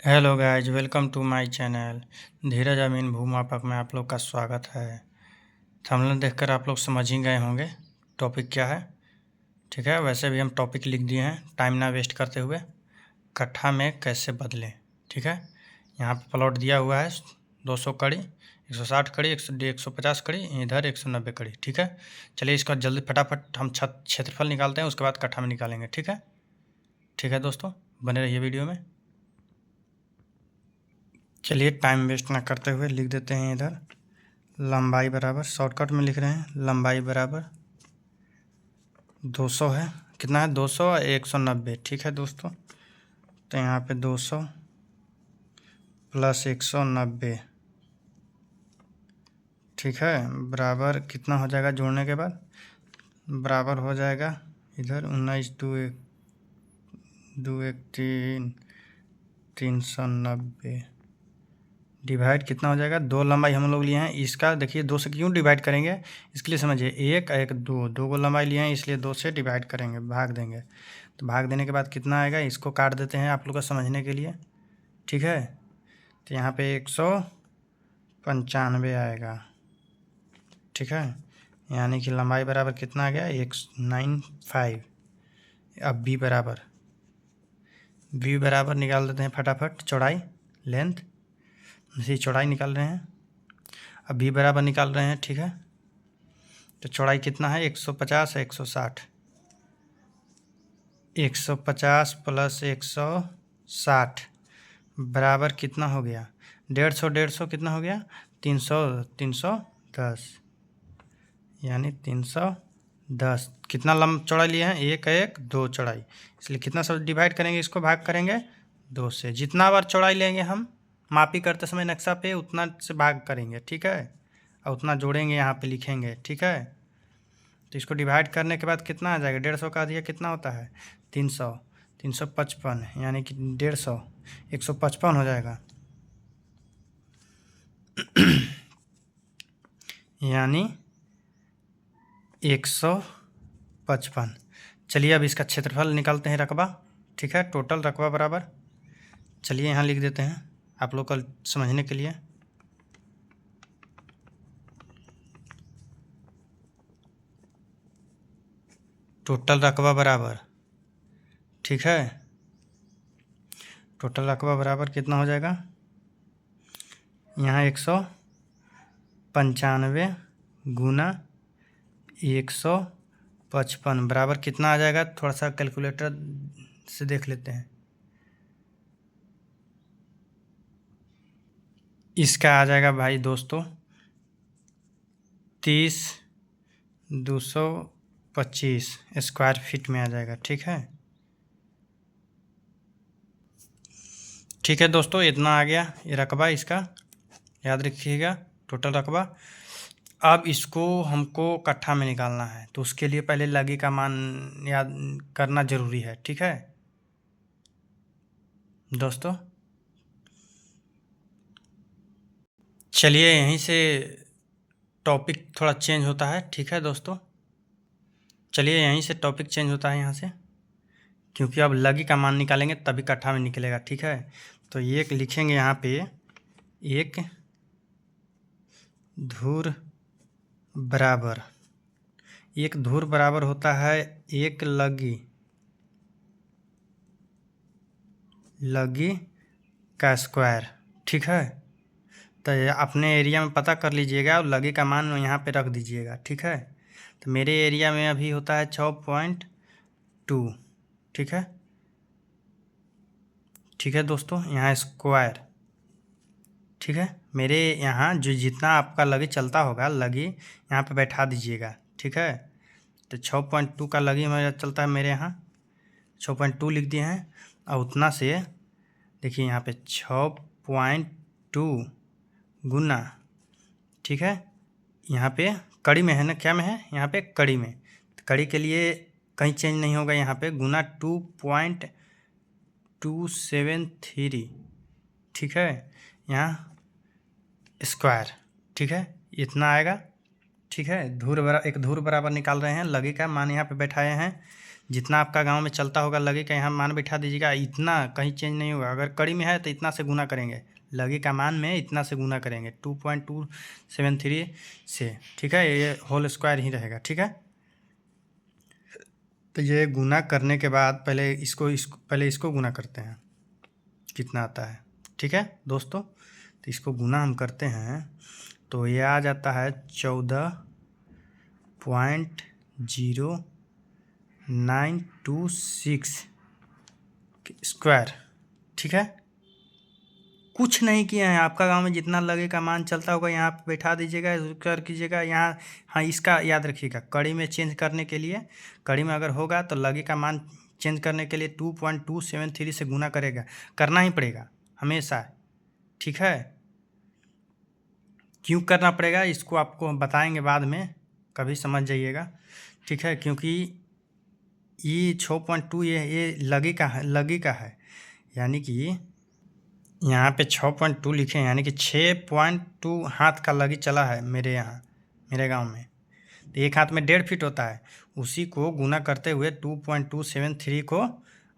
Hello guys, welcome to my channel. Dheeraj अमीन भूमापक में आप लोग का स्वागत है। थंबनेल देखकर आप लोग समझ ही गए होंगे टॉपिक क्या है। ठीक है, वैसे भी हम टॉपिक लिख दिए हैं टाइम ना वेस्ट करते हुए। कट्ठा में कैसे बदलें। ठीक है, यहाँ पे प्लॉट दिया हुआ है 200 कड़ी, 160 कड़ी, 150 कड़ी, इधर 190 कड़ी। ठीक है, चलिए इसका जल्दी फटाफट हम क्षेत्रफल निकालते हैं, उसके बाद कट्ठा में निकालेंगे। ठीक है दोस्तों, बने रहिए वीडियो में। चलिए टाइम वेस्ट ना करते हुए लिख देते हैं इधर लंबाई बराबर, शॉर्टकट में लिख रहे हैं लंबाई बराबर 200 है। कितना है? 200 और 190। ठीक है दोस्तों, तो यहाँ पे 200 प्लस 190, ठीक है, बराबर कितना हो जाएगा जोड़ने के बाद? बराबर हो जाएगा इधर 19 दो एक 390 डिवाइड कितना हो जाएगा? दो लंबाई हम लोग लिए हैं, इसका देखिए 2 से क्यों डिवाइड करेंगे इसके लिए समझिए। एक दो को लंबाई लिए हैं, इसलिए 2 से डिवाइड करेंगे, भाग देंगे। तो भाग देने के बाद कितना आएगा, इसको काट देते हैं आप लोग को समझने के लिए। ठीक है, तो यहाँ पे 195 आएगा। ठीक है, यानी कि लंबाई बराबर कितना आ गया? 195। अब बी बराबर निकाल देते हैं फटाफट, चौड़ाई लेंथ, इसी चौड़ाई निकाल रहे हैं। अब बी बराबर निकाल रहे हैं। ठीक है, तो चौड़ाई कितना है? 150 है 160। 150 प्लस 160 बराबर कितना हो गया? 150 कितना हो गया? 310, यानी 310। कितना चौड़ाई लिए हैं? एक दो चौड़ाई, इसलिए कितना सब डिवाइड करेंगे, इसको भाग करेंगे 2 से। जितना बार चौड़ाई लेंगे हम मापी करते समय नक्शा पे, उतना से भाग करेंगे। ठीक है, और उतना जोड़ेंगे, यहाँ पे लिखेंगे। ठीक है, तो इसको डिवाइड करने के बाद कितना आ जाएगा? 150 का दिया कितना होता है? 300, 355, यानी कि 150 155 हो जाएगा। यानी 155। चलिए अब इसका क्षेत्रफल निकालते हैं, रकबा। ठीक है, टोटल रकबा बराबर, चलिए यहाँ लिख देते हैं आप लोग को समझने के लिए। टोटल रकबा बराबर, ठीक है, टोटल रकबा बराबर कितना हो जाएगा? यहाँ 195 गुना 155 बराबर कितना आ जाएगा? थोड़ा सा कैलकुलेटर से देख लेते हैं। इसका आ जाएगा भाई दोस्तों 30,225 स्क्वायर फीट में आ जाएगा। ठीक है दोस्तों, इतना आ गया ये रकबा इसका, याद रखिएगा टोटल रकबा। अब इसको हमको कट्ठा में निकालना है, तो उसके लिए पहले लगी का मान याद करना ज़रूरी है। ठीक है दोस्तों, चलिए यहीं से टॉपिक थोड़ा चेंज होता है। ठीक है दोस्तों, चलिए यहीं से टॉपिक चेंज होता है यहाँ से, क्योंकि अब लगी का मान निकालेंगे तभी कट्ठा में निकलेगा। ठीक है, तो एक लिखेंगे यहाँ पे, एक धुर बराबर, एक धुर बराबर होता है एक लगी का स्क्वायर। ठीक है, तो अपने एरिया में पता कर लीजिएगा और लगी का मान यहाँ पे रख दीजिएगा। ठीक है, तो मेरे एरिया में अभी होता है 6.2। ठीक है दोस्तों, यहाँ स्क्वायर। ठीक है, मेरे यहाँ जो जितना आपका लगी चलता होगा, लगी यहाँ पे बैठा दीजिएगा। ठीक है, तो 6.2 का लगी मेरा चलता है, मेरे यहाँ 6.2 लिख दिए हैं। और उतना से देखिए यहाँ पे 6.2 गुना, ठीक है, यहाँ पे कड़ी में है ना, क्या में है? यहाँ पे कड़ी में, तो कड़ी के लिए कहीं चेंज नहीं होगा, यहाँ पे गुना 2.273। ठीक है, यहाँ स्क्वायर। ठीक है, इतना आएगा। ठीक है, एक धूर बराबर निकाल रहे हैं, लगी का मान यहाँ पे बैठाए हैं जितना आपका गांव में चलता होगा लगे का यहाँ मान बैठा दीजिएगा, इतना कहीं चेंज नहीं होगा। अगर कड़ी में है तो इतना से गुना करेंगे, लगे का मान में इतना से गुना करेंगे 2.273 से, ठीक है। ये होल स्क्वायर ही रहेगा, ठीक है। तो ये गुना करने के बाद पहले इसको गुना करते हैं, कितना आता है, ठीक है दोस्तों। तो इसको गुना हम करते हैं तो ये आ जाता है 14.0926 स्क्वायर, ठीक है। कुछ नहीं किया है, आपका गांव में जितना लगे का मान चलता होगा यहाँ पे बैठा दीजिएगा, स्क्वायर कीजिएगा यहाँ। हाँ, इसका याद रखिएगा, कड़ी में चेंज करने के लिए, कड़ी में अगर होगा तो लगे का मान चेंज करने के लिए 2.273 से गुना करना ही पड़ेगा हमेशा, ठीक है। क्यों करना पड़ेगा इसको आपको बताएंगे बाद में, कभी समझ जाइएगा, ठीक है। क्योंकि ये 6.2 ये लगे का है, यानी कि यहाँ पे 6.2 लिखे हैं, यानी कि 6.2 हाथ का लगी चला है मेरे गांव में। तो एक हाथ में 1.5 फीट होता है, उसी को गुना करते हुए 2.273 को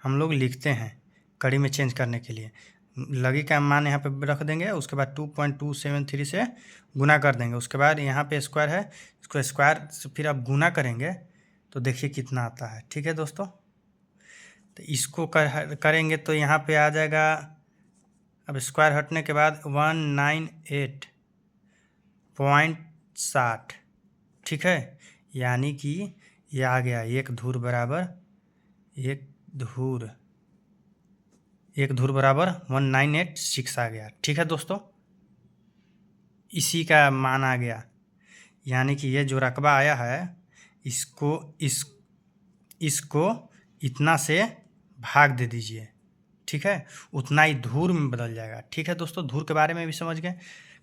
हम लोग लिखते हैं कड़ी में चेंज करने के लिए। लगी का मान यहाँ पे रख देंगे, उसके बाद 2.273 से गुना कर देंगे, उसके बाद यहाँ पे स्क्वायर है, इसको स्क्वायर से फिर आप गुना करेंगे तो देखिए कितना आता है, ठीक है दोस्तों। तो इसको करेंगे तो यहाँ पे आ जाएगा, अब स्क्वायर हटने के बाद 198.60, ठीक है। यानी कि ये आ गया एक धूर बराबर 1986 आ गया, ठीक है दोस्तों। इसी का मान आ गया, यानी कि ये जो रकबा आया है इसको इतना से भाग दे दीजिए, ठीक है। उतना ही धूर में बदल जाएगा, ठीक है दोस्तों। धूर के बारे में भी समझ गए।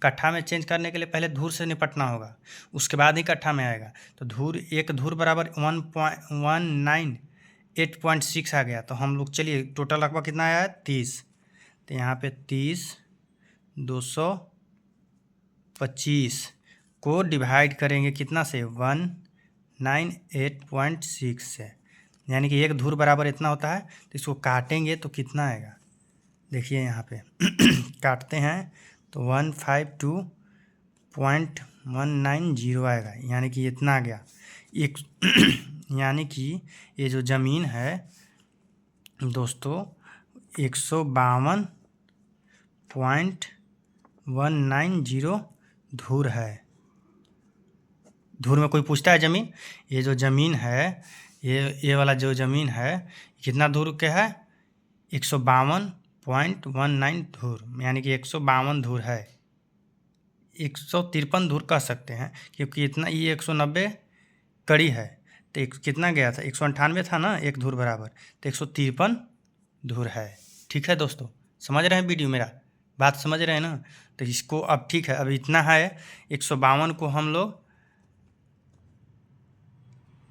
कट्ठा में चेंज करने के लिए पहले धूर से निपटना होगा, उसके बाद ही कट्ठा में आएगा। तो एक धूर बराबर 198.6 आ गया। तो हम लोग चलिए टोटल रकबा कितना आया है 30। तो यहाँ पे 30/225 को डिवाइड करेंगे कितना से 198.6 से, यानी कि एक धूर बराबर इतना होता है। तो इसको काटेंगे तो कितना आएगा, देखिए यहाँ पे काटते हैं तो 152.190 आएगा, यानी कि इतना आ गया। यानी कि ये जो ज़मीन है दोस्तों 152.190 धूर है। धूर में कोई पूछता है ज़मीन, ये जो ज़मीन है ये वाला जो ज़मीन है कितना धूर के है 152.19 धूर, यानी कि 152 धूर है। 153 धूर कह सकते हैं, क्योंकि इतना ये 190 कड़ी है। तो कितना गया था 198 था ना एक धूर बराबर, तो 153 धूर है, ठीक है दोस्तों। समझ रहे हैं वीडियो मेरा बात समझ रहे हैं ना। तो इसको अब ठीक है, अब इतना है 152 को हम लोग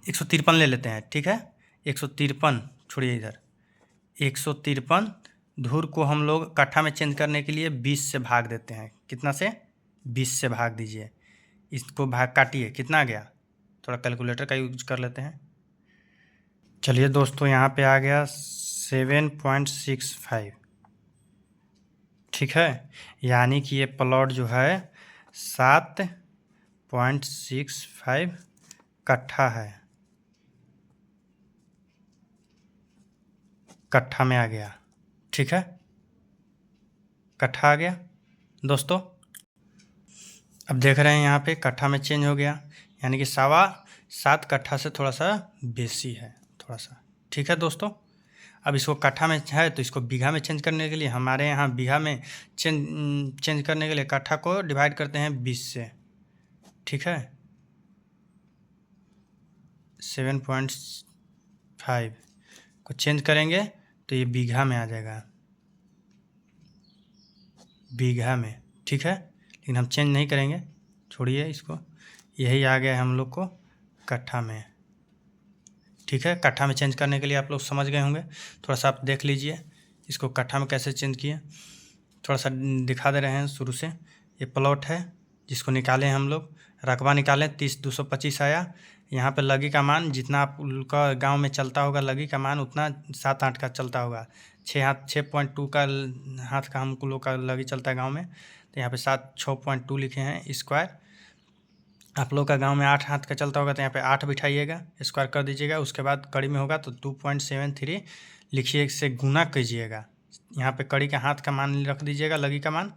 153 ले लेते हैं, ठीक है। 153 छोड़िए इधर, 153 धूर को हम लोग कट्ठा में चेंज करने के लिए 20 से भाग देते हैं। कितना से 20 से भाग दीजिए, इसको भाग काटिए, कितना आ गया, थोड़ा कैलकुलेटर का यूज कर लेते हैं। चलिए दोस्तों यहाँ पे आ गया 7.65, ठीक है। यानी कि ये प्लॉट जो है 7.65 कट्ठा है, कट्ठा में आ गया, ठीक है। कट्ठा आ गया दोस्तों। अब देख रहे हैं यहाँ पे कट्ठा में चेंज हो गया, यानी कि 7.25 कट्ठा से थोड़ा सा बेसी है, थोड़ा सा, ठीक है दोस्तों। अब इसको कट्ठा में है तो इसको बीघा में चेंज करने के लिए हमारे यहाँ बीघा में चेंज करने के लिए कट्ठा को डिवाइड करते हैं 20 से, ठीक है। 7.5 को चेंज करेंगे तो ये बीघा में आ जाएगा, बीघा में, ठीक है। लेकिन हम चेंज नहीं करेंगे, छोड़िए इसको, यही आ गया है हम लोग को कट्ठा में, ठीक है। कट्ठा में चेंज करने के लिए आप लोग समझ गए होंगे, थोड़ा सा आप देख लीजिए इसको कट्ठा में कैसे चेंज किए, थोड़ा सा दिखा दे रहे हैं शुरू से। ये प्लॉट है जिसको निकाले हम लोग, रकबा निकालें 30/225 आया, यहाँ पे लगी का मान जितना आपका गांव में चलता होगा, लगी का मान उतना 7-8 का चलता होगा। 6.2 का हाथ का हम लोग का लगी चलता है गांव में, तो यहाँ पे 6.2 लिखे हैं स्क्वायर। आप लोग का गांव में 8 हाथ का चलता होगा, तो यहाँ पे 8 बिठाइएगा, स्क्वायर कर दीजिएगा। उसके बाद कड़ी में होगा तो 2.73 लिखिए, से गुना कीजिएगा। यहाँ पे कड़ी का हाथ का मान रख दीजिएगा, लगी का मान,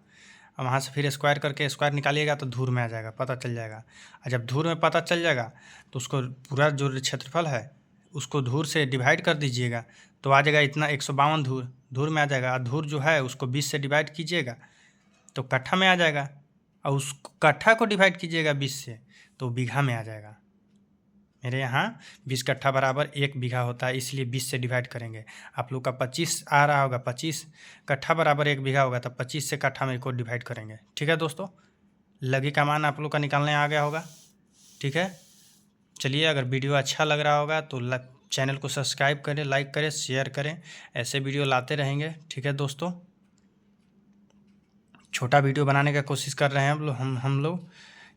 और वहाँ से फिर स्क्वायर करके स्क्वायर निकालिएगा तो धूर में आ जाएगा, पता चल जाएगा। और जब धूर में पता चल जाएगा तो उसको पूरा जो क्षेत्रफल है उसको धूर से डिवाइड कर दीजिएगा, तो आ जाएगा इतना 152 धूर में आ जाएगा। और धूर जो है उसको 20 से डिवाइड कीजिएगा तो कट्ठा में आ जाएगा, और उस कट्ठा को डिवाइड कीजिएगा 20 से तो बीघा में आ जाएगा। मेरे यहाँ 20 कट्ठा बराबर 1 बीघा होता है, इसलिए 20 से डिवाइड करेंगे। आप लोग का 25 आ रहा होगा, 25 कट्ठा बराबर 1 बीघा होगा, तब 25 से कट्ठा में को डिवाइड करेंगे। ठीक है दोस्तों, लगी का मान आप लोग का निकालने आ गया होगा। ठीक है, चलिए, अगर वीडियो अच्छा लग रहा होगा तो चैनल को सब्सक्राइब करें, लाइक करें, शेयर करें, ऐसे वीडियो लाते रहेंगे। ठीक है दोस्तों, छोटा वीडियो बनाने का कोशिश कर रहे हैं हम लोग,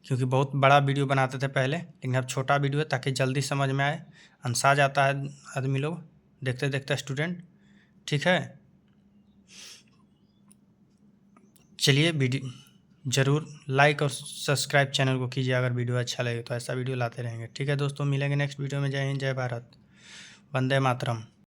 क्योंकि बहुत बड़ा वीडियो बनाते थे पहले, लेकिन अब छोटा वीडियो है ताकि जल्दी समझ में आए, अंसा जाता है आदमी लोग देखते देखते स्टूडेंट। ठीक है, चलिए, वीडियो ज़रूर लाइक और सब्सक्राइब चैनल को कीजिए अगर वीडियो अच्छा लगे तो, ऐसा वीडियो लाते रहेंगे। ठीक है दोस्तों, मिलेंगे नेक्स्ट वीडियो में। जय हिंद, जय भारत, वंदे मातरम।